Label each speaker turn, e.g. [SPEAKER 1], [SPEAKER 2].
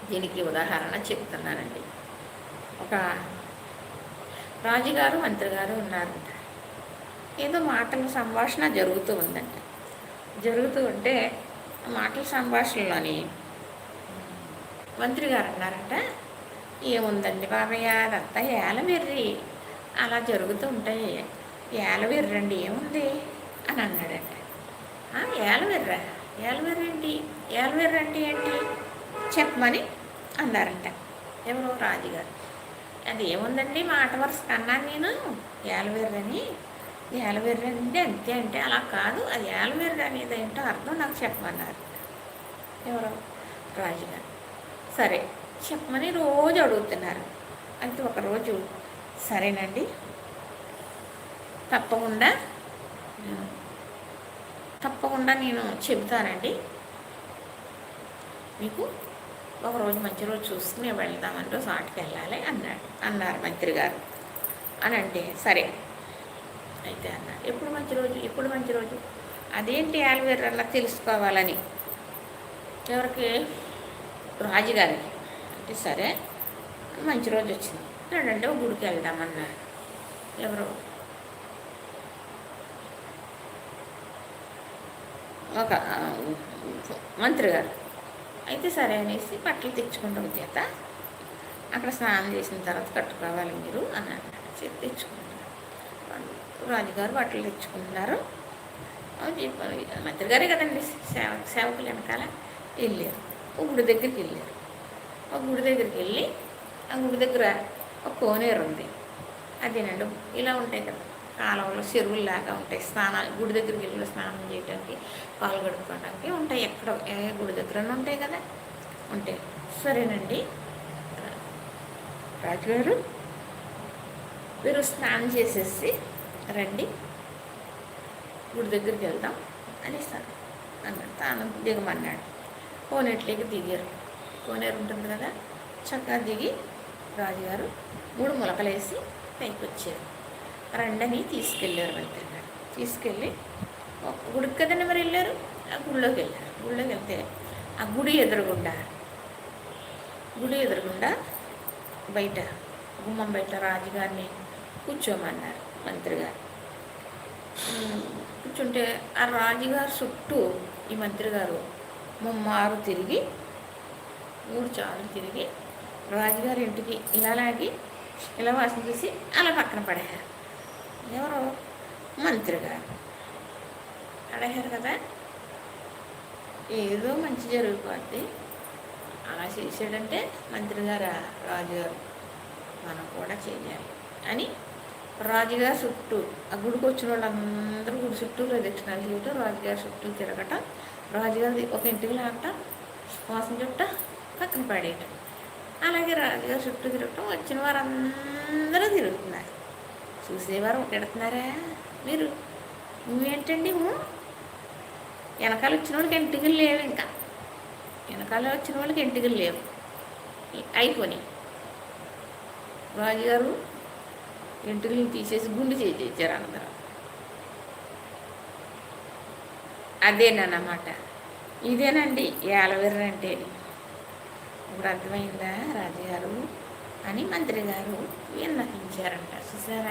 [SPEAKER 1] దీనికి ఉదాహరణ చెప్తున్నానండి. ఒక రాజుగారు మంత్రి గారు ఉన్నారంట. ఏదో మాటల సంభాషణ జరుగుతూ ఉందంట. జరుగుతూ ఉంటే మాటల సంభాషణలోని మంత్రి గారు అన్నారంట, ఏముందండి బాబయ్య, అదంతా ఏలవెర్రి, అలా జరుగుతూ ఉంటాయి, ఏలవెర్రండి ఏముంది అని అన్నాడంట. ఏలవెర్రా, ఏలవెర్రేంటి, ఏలవెర్రంటే ఏంటి చెప్పమని అన్నారంట ఎవరో రాజుగారు. అది ఏముందండి మాట వరుస కన్నా నేను ఏలవెర్రని, ఏలవెర్రి అంటే అంతే అంటే అలా కాదు, అది ఏలవెర్రి అనేది ఏంటో అర్థం నాకు చెప్పమన్నారు ఎవరో రాజుగారు. సరే చెప్పమని రోజు అడుగుతున్నారు. అయితే ఒకరోజు సరేనండి తప్పకుండా నేను చెబుతానండి మీకు, ఒకరోజు మంచి రోజు చూసుకుని వెళ్దామంటూ సాటికి వెళ్ళాలి అన్నారు మంత్రి గారు. అని అంటే సరే అయితే అన్నారు. ఎప్పుడు మంచి రోజు అదేంటి ఏలవెర్రలా తెలుసుకోవాలని ఎవరికి, రాజుగారికి. అంటే సరే మంచి రోజు వచ్చింది ఏంటంటే ఒక గుడికి వెళ్దామన్నారు ఎవరు, ఒక మంత్రి గారు. అయితే సరే అనేసి బట్టలు తెచ్చుకుంటాం చేత అక్కడ స్నానం చేసిన తర్వాత కట్టుకోవాలి మీరు అన్నారు. తెచ్చుకుంటున్నారు. రాజుగారు బట్టలు తెచ్చుకుంటున్నారు. మంత్రి గారే కదండి సేవకులు వెనకాల వెళ్ళారు. ఒక గుడి దగ్గరికి వెళ్ళారు. ఒక గుడి దగ్గరికి వెళ్ళి ఆ గుడి దగ్గర ఒక కోనేరు ఉంది. అదేనండి ఇలా ఉంటాయి కదా కాలంలో చెరువుల్లాగా ఉంటాయి, స్నానాలు గుడి దగ్గరికి వెళ్ళి స్నానం చేయడానికి పాలు గడుపుకోవడానికి ఉంటాయి. ఎక్కడ ఏ గుడి దగ్గర ఉంటాయి కదా ఉంటాయి. సరేనండి రాజుగారు మీరు స్నానం చేసేసి రండి గుడి దగ్గరికి వెళ్దాం అనేసారు అన్నాడు. తాను దిగమన్నాడు. కోనేట్లోకి దిగారు. కోనేరు ఉంటుంది కదా, చక్కగా దిగి రాజుగారు 3 ములకలేసి పైకి వచ్చారు. రండని తీసుకెళ్ళారు మంత్రి గారు. తీసుకెళ్ళి గుడికి కదండి మరి వెళ్ళారు. ఆ గుడిలోకి వెళ్ళారు. గుడిలోకి వెళ్తే ఆ గుడి ఎదురుగుండా బయట గుమ్మం బయట రాజుగారిని కూర్చోమన్నారు మంత్రి గారు. కూర్చుంటే ఆ రాజుగారు చుట్టూ ఈ మంత్రి గారు 3 తిరిగి 3 చాలు తిరిగి రాజుగారి ఇంటికి ఇలా లాగి ఇలా వాసన చూసి అలా పక్కన పడేశారు. ఎవరో మంత్రి గారు పడేశారు కదా, ఏదో మంచి జరిగిపోద్ది అలా చేసాడంటే మంత్రి గారు రాజుగారు మనం కూడా చేయాలి అని రాజుగారి చుట్టూ ఆ గుడికి వచ్చిన వాళ్ళందరూ గుడి చుట్టూ ప్రదక్షిణాలు చేయటం, రాజుగారి చుట్టూ తిరగటం, రాజుగారి ఒక ఇంటికి లాగటం, వాసన చుట్ట పక్కన పడేయటం. అలాగే రాజుగారి చుట్టూ తిరగటం, వచ్చిన వారందరూ తిరుగుతున్నారు. చూసేవారు ఒకడుతున్నారా మీరు, నువ్వేంటండి వెనకాల వచ్చిన వాళ్ళకి ఎంటికలు లేవు, ఇంకా వెనకాల వచ్చిన వాళ్ళకి ఎంటికలు లేవు అయిపోయి రాజుగారు ఎంటుకలు తీసేసి గుండు చేయించారు అందరూ. అదేనన్నమాట, ఇదేనండి ఏలవెర్రి అంటే. ఇప్పుడు అర్థమైందా రాజుగారు అని మంత్రి గారు విన్నపించారంట. చూసారా?